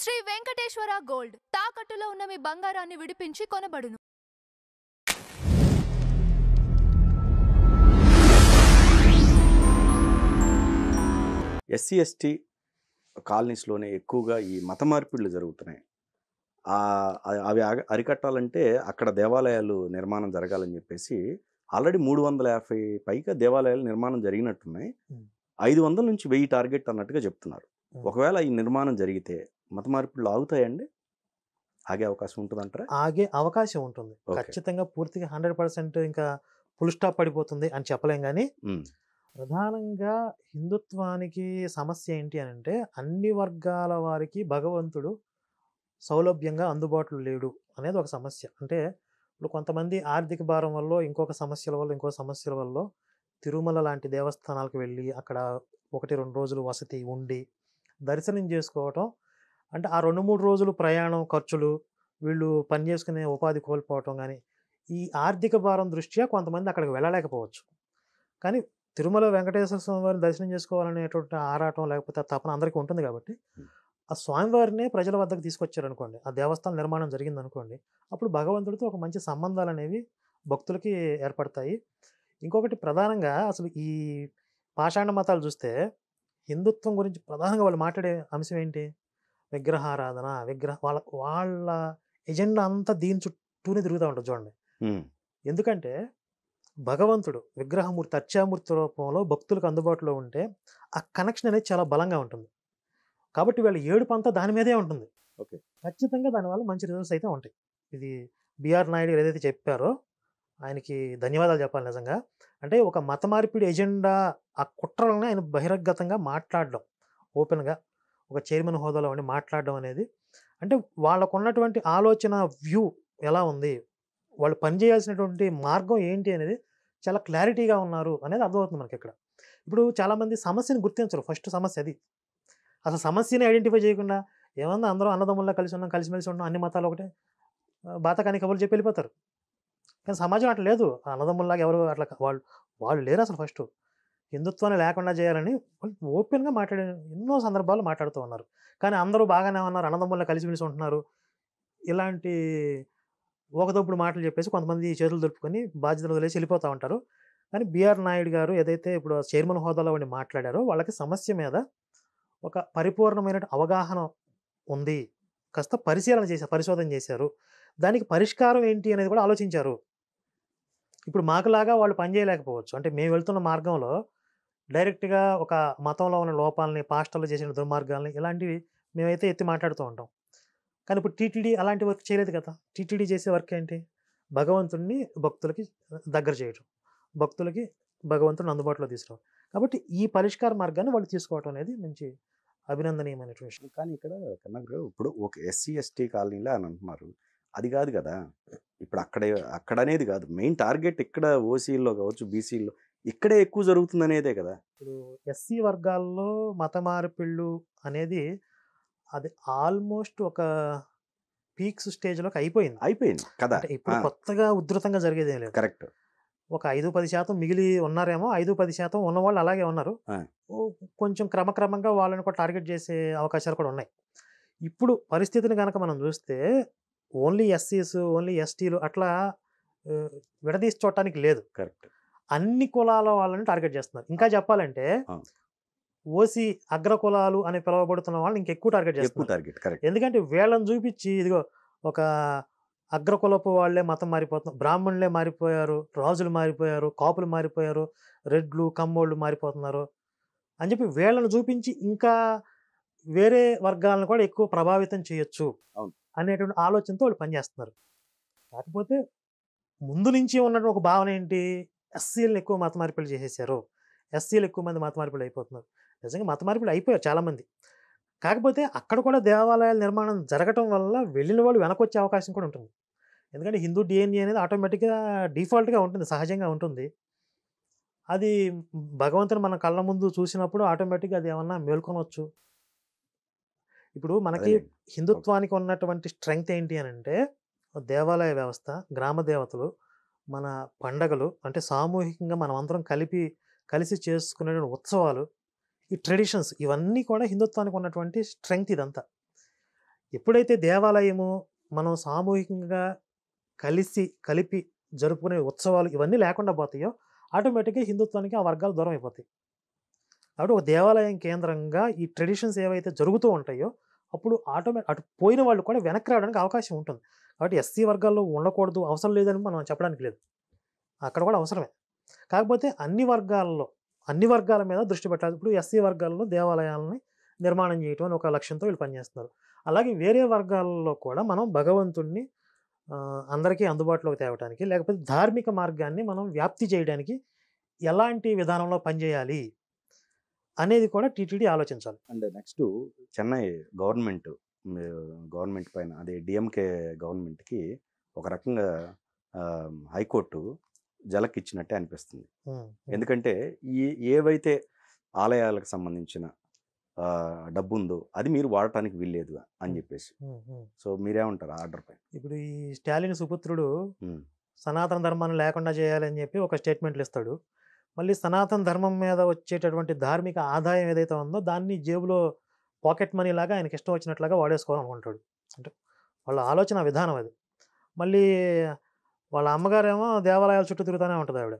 Shri Venkateswara gold తాకట్టులో ఉన్న మీ బంగారాన్ని విడిపించి కొనబడును. ఎస్సీ ఎస్టీ కాలనీస్లోనే ఎక్కువగా ఈ మత మార్పిడులు జరుగుతున్నాయి. అవి అరికట్టాలంటే అక్కడ దేవాలయాలు నిర్మాణం జరగాలని చెప్పేసి ఆల్రెడీ 350 పైగా దేవాలయాలు నిర్మాణం జరిగినట్టున్నాయి. 500 నుంచి 1000 టార్గెట్ అన్నట్టుగా చెప్తున్నారు. ఒకవేళ ఈ నిర్మాణం జరిగితే మత మార్పిడులు ఆగుతాయండి? ఆగే అవకాశం ఉంటుందంటారా? ఆగే అవకాశం ఉంటుంది. ఖచ్చితంగా పూర్తిగా 100% ఇంకా ఫుల్ స్టాప్ పడిపోతుంది అని చెప్పలేం. కానీ ప్రధానంగా హిందుత్వానికి సమస్య ఏంటి అని అంటే, అన్ని వర్గాల వారికి భగవంతుడు సౌలభ్యంగా అందుబాటులో లేడు అనేది ఒక సమస్య. అంటే ఇప్పుడు కొంతమంది ఆర్థిక భారం వల్ల, ఇంకొక సమస్యల వల్ల తిరుమల లాంటి దేవస్థానాలకు వెళ్ళి అక్కడ 1-2 రోజులు వసతి ఉండి దర్శనం చేసుకోవటం, అంటే ఆ 2-3 రోజులు ప్రయాణం ఖర్చులు, వీళ్ళు పని చేసుకునే ఉపాధి కోల్పోవటం, కానీ ఈ ఆర్థిక భారం దృష్ట్యా కొంతమంది అక్కడికి వెళ్ళలేకపోవచ్చు. కానీ తిరుమల వెంకటేశ్వర స్వామి వారిని దర్శనం చేసుకోవాలనేటువంటి ఆరాటం లేకపోతే తపన అందరికీ ఉంటుంది. కాబట్టి ఆ స్వామివారినే ప్రజల వద్దకు తీసుకొచ్చారనుకోండి, ఆ దేవస్థానం నిర్మాణం జరిగిందనుకోండి, అప్పుడు భగవంతుడితో ఒక మంచి సంబంధాలు అనేవి భక్తులకి ఏర్పడతాయి. ఇంకొకటి ప్రధానంగా అసలు ఈ పాషాణ మతాలు చూస్తే హిందుత్వం గురించి ప్రధానంగా వాళ్ళు మాట్లాడే అంశం ఏంటి? విగ్రహారాధన, వాళ్ళ ఎజెండా అంతా దీని చుట్టూనే తిరుగుతూ ఉంటుంది చూడండి. ఎందుకంటే భగవంతుడు విగ్రహమూర్తి, అర్చామూర్తి రూపంలో భక్తులకు అందుబాటులో ఉంటే ఆ కనెక్షన్ అనేది చాలా బలంగా ఉంటుంది. కాబట్టి వీళ్ళ ఏడుపు అంతా దాని మీదే ఉంటుంది. ఖచ్చితంగా దానివల్ల మంచి రిజల్ట్స్ అయితే ఉంటాయి. ఇది బిఆర్ నాయుడు ఏదైతే చెప్పారో ఆయనకి ధన్యవాదాలు చెప్పాలి నిజంగా. అంటే ఒక మత మార్పిడి ఎజెండా, ఆ కుట్రలను ఆయన బహిరంగతంగా మాట్లాడడం, ఓపెన్గా ఒక చైర్మన్ హోదాలో ఉండి మాట్లాడడం అనేది, అంటే వాళ్ళకు ఉన్నటువంటి ఆలోచన వ్యూ ఎలా ఉంది, వాళ్ళు పనిచేయాల్సినటువంటి మార్గం ఏంటి అనేది చాలా క్లారిటీగా ఉన్నారు అనేది అర్థమవుతుంది మనకి ఇక్కడ. ఇప్పుడు చాలామంది సమస్యను గుర్తించరు. ఫస్ట్ సమస్య అది. అసలు సమస్యని ఐడెంటిఫై చేయకుండా ఏమన్నా అందరూ అన్నదమ్ముల్లా కలిసి ఉన్నాం, కలిసిమెలిసి ఉన్నాం, అన్ని మతాలు ఒకటే, బాతకాని కబుర్లు చెప్పి వెళ్ళిపోతారు. కానీ సమాజం అట్లా లేదు. అన్నదమ్ముల్లాగా ఎవరు అట్లా వాళ్ళు లేరు అసలు. ఫస్ట్ హిందుత్వాన్ని లేకుండా చేయాలని వాళ్ళు ఓపెన్గా మాట్లాడే ఎన్నో సందర్భాలు మాట్లాడుతూ ఉన్నారు. కానీ అందరూ బాగానే ఉన్నారు, అన్నదమ్ముల్లా కలిసిమెలిసి ఉంటున్నారు, ఇలాంటి ఒకదప్పుడు మాటలు చెప్పేసి కొంతమంది చేతులు దొరుకుకొని బాధ్యతలు వదిలేసి వెళ్ళిపోతూ ఉంటారు. కానీ బిఆర్ నాయుడు గారు ఏదైతే ఇప్పుడు చైర్మన్ హోదాలో ఉండి మాట్లాడారో వాళ్ళకి సమస్య మీద ఒక పరిపూర్ణమైన అవగాహన ఉంది, కాస్త పరిశోధన చేశారు, దానికి పరిష్కారం ఏంటి అనేది కూడా ఆలోచించారు. ఇప్పుడు మాకులాగా వాళ్ళు పనిచేయలేకపోవచ్చు. అంటే మేము వెళ్తున్న మార్గంలో డైరెక్ట్గా ఒక మతంలో ఉన్న లోపాలని, పాస్టర్లు చేసిన దుర్మార్గాలని, ఇలాంటివి మేమైతే ఎత్తి మాట్లాడుతూ ఉంటాం. కానీ ఇప్పుడు టీటీడీ అలాంటి వర్క్ చేయలేదు కదా. టీటీడీ చేసే వర్క్ ఏంటి? భగవంతుడిని భక్తులకి దగ్గర చేయడం, భక్తులకి భగవంతుడిని అందుబాటులో తీసుకురావడం. కాబట్టి ఈ పరిష్కార మార్గాన్ని వాళ్ళు తీసుకోవడం అనేది మంచి అభినందనీయమైన విషయం. కానీ ఇక్కడ కన్నా ఇప్పుడు ఒక ఎస్సీ ఎస్టీ కాలనీలో అని అంటున్నారు, అది కాదు కదా. ఇప్పుడు అక్కడ అనేది కాదు మెయిన్ టార్గెట్. ఇక్కడ ఓసీల్లో కావచ్చు, బీసీల్లో ఇక్కడే ఎక్కువ జరుగుతుంది అనేదే కదా. ఇప్పుడు ఎస్సీ వర్గాల్లో మత మార్పిళ్ళు అనేది అది ఆల్మోస్ట్ ఒక పీక్స్ స్టేజ్లోకి అయిపోయింది కదా. ఇప్పుడు కొత్తగా ఉధృతంగా జరిగేది ఏం లేదు. కరెక్ట్. ఒక 5-10% మిగిలి ఉన్నారేమో, 5-10% ఉన్నవాళ్ళు అలాగే ఉన్నారు. కొంచెం క్రమక్రమంగా వాళ్ళని కూడా టార్గెట్ చేసే అవకాశాలు కూడా ఉన్నాయి. ఇప్పుడు పరిస్థితిని కనుక మనం చూస్తే ఓన్లీ ఎస్సీస్, ఓన్లీ ఎస్టీలు అట్లా విడదీసి చూడటానికి లేదు. కరెక్ట్. అన్ని కులాల వాళ్ళని టార్గెట్ చేస్తున్నారు. ఇంకా చెప్పాలంటే ఓసీ అగ్ర కులాలు అని పిలువబడుతున్న వాళ్ళని ఇంకెక్కువ టార్గెట్ చేస్తున్నారు. ఎందుకంటే వీళ్ళని చూపించి ఇదిగో ఒక అగ్రకులపు వాళ్ళే మతం మారిపోతున్నారు, బ్రాహ్మణులే మారిపోయారు, రాజులు మారిపోయారు, కాపులు మారిపోయారు, రెడ్లు కమ్మోళ్ళు మారిపోతున్నారు అని చెప్పి వీళ్ళని చూపించి ఇంకా వేరే వర్గాలను కూడా ఎక్కువ ప్రభావితం చేయొచ్చు అనేటువంటి ఆలోచనతో వాళ్ళు పనిచేస్తున్నారు. కాకపోతే ముందు నుంచి ఉన్నటువంటి ఒక భావన ఏంటి? ఎస్సీలను ఎక్కువ మత మార్పిడి చేసేసారు, ఎస్సీలు ఎక్కువ మంది మత మార్పిడి అయిపోతున్నారు. నిజంగా మత మార్పిడి అయిపోయారు చాలామంది. కాకపోతే అక్కడ కూడా దేవాలయాల నిర్మాణం జరగటం వల్ల వెళ్ళిన వాళ్ళు వెనకొచ్చే అవకాశం కూడా ఉంటుంది. ఎందుకంటే హిందూ డిఎన్ఏ అనేది ఆటోమేటిక్గా డిఫాల్ట్గా ఉంటుంది, సహజంగా ఉంటుంది. అది భగవంతుని మన కళ్ళ ముందు చూసినప్పుడు ఆటోమేటిక్గా అది ఏమన్నా మేల్కొనవచ్చు. ఇప్పుడు మనకి హిందుత్వానికి ఉన్నటువంటి స్ట్రెంగ్త్ ఏంటి అని అంటే, దేవాలయ వ్యవస్థ, గ్రామ దేవతలు, మన పండగలు, అంటే సామూహికంగా మనం అందరం కలిసి చేసుకునే ఉత్సవాలు, ఈ ట్రెడిషన్స్, ఇవన్నీ కూడా హిందుత్వానికి ఉన్నటువంటి స్ట్రెంగ్త్ ఇదంతా. ఎప్పుడైతే దేవాలయము మనం సామూహికంగా కలిపి జరుపుకునే ఉత్సవాలు ఇవన్నీ లేకుండా పోతాయో ఆటోమేటిక్గా హిందుత్వానికి ఆ వర్గాలు దూరం అయిపోతాయి. కాబట్టి ఒక దేవాలయం కేంద్రంగా ఈ ట్రెడిషన్స్ ఏవైతే జరుగుతూ ఉంటాయో అప్పుడు అటు పోయిన వాళ్ళు కూడా వెనక్కి రావడానికి అవకాశం ఉంటుంది. కాబట్టి ఎస్సీ వర్గాల్లో ఉండకూడదు, అవసరం లేదని మనం చెప్పడానికి లేదు, అక్కడ కూడా అవసరమే. కాకపోతే అన్ని వర్గాల మీద దృష్టి పెట్టాలి. ఇప్పుడు ఎస్సీ వర్గాల్లో దేవాలయాలని నిర్మాణం చేయటం అని ఒక లక్ష్యంతో వీళ్ళు పనిచేస్తున్నారు. అలాగే వేరే వర్గాల్లో కూడా మనం భగవంతుడిని అందరికీ అందుబాటులోకి తేవడానికి, లేకపోతే ధార్మిక మార్గాన్ని మనం వ్యాప్తి చేయడానికి ఎలాంటి విధానంలో పనిచేయాలి అనేది కూడా టీటీడీ ఆలోచించాలి. అండ్ నెక్స్ట్ చెన్నై గవర్నమెంట్ పైన, అదే డిఎంకే గవర్నమెంట్కి ఒక రకంగా హైకోర్టు జలకిచ్చినట్టే అనిపిస్తుంది. ఎందుకంటే ఏవైతే ఆలయాలకు సంబంధించిన డబ్బు ఉందో అది మీరు వాడటానికి వీల్లేదు అని చెప్పేసి. సో మీరేమంటారు ఆర్డర్ పైన? ఇప్పుడు ఈ స్టాలిన్ సుపుత్రుడు సనాతన ధర్మాన్ని లేకుండా చేయాలని చెప్పి ఒక స్టేట్మెంట్లు ఇస్తాడు. మళ్ళీ సనాతన ధర్మం మీద వచ్చేటటువంటి ధార్మిక ఆదాయం ఏదైతే ఉందో దాన్ని జేబులో పాకెట్ మనీ లాగా ఆయనకి ఇష్టం వచ్చినట్లుగా వాడేసుకోవాలనుకుంటాడు. అంటే వాళ్ళ ఆలోచన విధానం అది. మళ్ళీ వాళ్ళ అమ్మగారేమో దేవాలయాల చుట్టూ తిరుగుతూనే ఉంటుంది ఆవిడ.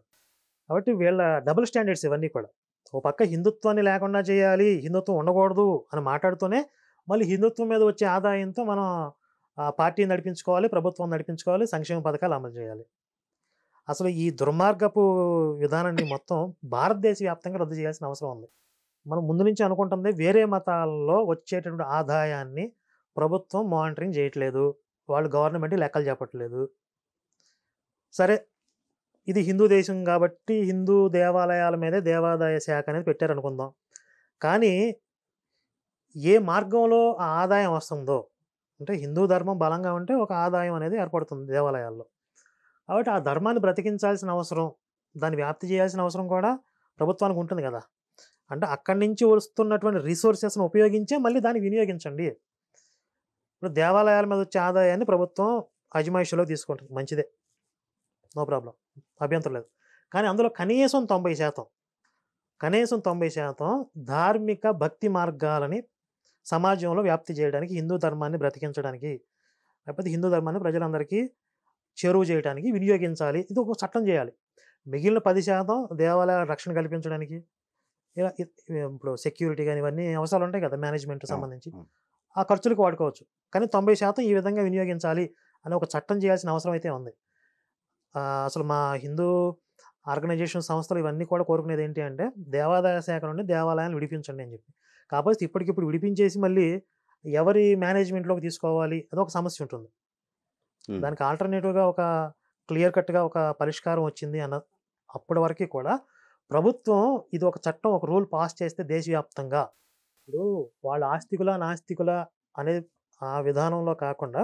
కాబట్టి వీళ్ళ డబుల్ స్టాండర్డ్స్ ఇవన్నీ కూడా. ఓ పక్క హిందుత్వాన్ని లేకుండా చేయాలి, హిందుత్వం ఉండకూడదు అని మాట్లాడుతూనే మళ్ళీ హిందుత్వం మీద వచ్చే ఆదాయంతో మనం పార్టీని నడిపించుకోవాలి, ప్రభుత్వం నడిపించుకోవాలి, సంక్షేమ పథకాలు అమలు చేయాలి. అసలు ఈ దుర్మార్గపు విధానాన్ని మొత్తం భారతదేశ వ్యాప్తంగా రద్దు చేయాల్సిన అవసరం ఉంది. మనం ముందు నుంచి అనుకుంటుంది వేరే మతాల్లో వచ్చేటటువంటి ఆదాయాన్ని ప్రభుత్వం మానిటరింగ్ చేయట్లేదు, వాళ్ళు గవర్నమెంట్ లెక్కలు చెప్పట్లేదు. సరే, ఇది హిందూ దేశం కాబట్టి హిందూ దేవాలయాల మీదే దేవాదాయ శాఖ అనేది పెట్టారనుకుందాం. కానీ ఏ మార్గంలో ఆ ఆదాయం వస్తుందో, అంటే హిందూ ధర్మం బలంగా ఉంటే ఒక ఆదాయం అనేది ఏర్పడుతుంది దేవాలయాల్లో. కాబట్టి ఆ ధర్మాన్ని బ్రతికించాల్సిన అవసరం, దాన్ని వ్యాప్తి చేయాల్సిన అవసరం కూడా ప్రభుత్వానికి ఉంటుంది కదా. అంటే అక్కడి నుంచి వస్తున్నటువంటి రిసోర్సెస్ను ఉపయోగించే మళ్ళీ దాన్ని వినియోగించండి. ఇప్పుడు దేవాలయాల మీద వచ్చే ఆదాయాన్ని ప్రభుత్వం అజమాయిషీలో తీసుకుంటుంది, మంచిదే, నో ప్రాబ్లం, అభ్యంతరం లేదు. కానీ అందులో కనీసం 90% ధార్మిక భక్తి మార్గాలని సమాజంలో వ్యాప్తి చేయడానికి, హిందూ ధర్మాన్ని బ్రతికించడానికి, లేకపోతే హిందూ ధర్మాన్ని ప్రజలందరికీ చేరువ చేయడానికి వినియోగించాలి. ఇది ఒక చట్టం చేయాలి. మిగిలిన 10% దేవాలయాల రక్షణ కల్పించడానికి, ఇలా ఇప్పుడు సెక్యూరిటీ కానీ ఇవన్నీ అవసరాలు ఉంటాయి కదా, మేనేజ్మెంట్ సంబంధించి ఆ ఖర్చులకు వాడుకోవచ్చు. కానీ 90% ఈ విధంగా వినియోగించాలి అని ఒక చట్టం చేయాల్సిన అవసరం అయితే ఉంది. అసలు మా హిందూ ఆర్గనైజేషన్ సంస్థలు ఇవన్నీ కూడా కోరుకునేది ఏంటి అంటే దేవాదాయ శాఖ నుండి దేవాలయాన్ని విడిపించండి అని చెప్పి. కాకపోతే ఇప్పటికిప్పుడు విడిపించేసి మళ్ళీ ఎవరి మేనేజ్మెంట్లోకి తీసుకోవాలి అదొక సమస్య ఉంటుంది. దానికి ఆల్టర్నేటివ్గా ఒక క్లియర్ కట్గా ఒక పరిష్కారం వచ్చింది అన్న అప్పటి వరకు కూడా ప్రభుత్వం ఇది ఒక చట్టం, ఒక రూల్ పాస్ చేస్తే దేశవ్యాప్తంగా, ఇప్పుడు వాళ్ళ నాస్తికుల అనే ఆ విధానంలో కాకుండా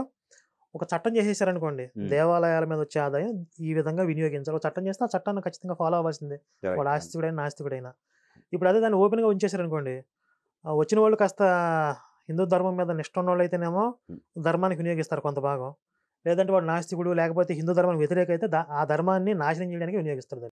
ఒక చట్టం చేసేసారనుకోండి, దేవాలయాల మీద వచ్చే ఆదాయం ఈ విధంగా వినియోగించాలి. ఒక చట్టం చేస్తే ఆ చట్టాన్ని ఖచ్చితంగా ఫాలో అవ్వాల్సిందే, వాడు ఆస్తికుడైనా నాస్తికుడైనా. ఇప్పుడు అదే దాన్ని ఓపెన్గా ఉంచేసారనుకోండి, వచ్చిన వాళ్ళు కాస్త హిందూ ధర్మం మీద నిష్ట ఉన్న వాళ్ళు అయితేనేమో ధర్మానికి వినియోగిస్తారు కొంత భాగం, లేదంటే వాడు నాస్తికుడు లేకపోతే హిందూ ధర్మానికి వ్యతిరేక అయితే ఆ ధర్మాన్ని నాశనం చేయడానికి వినియోగిస్తారు.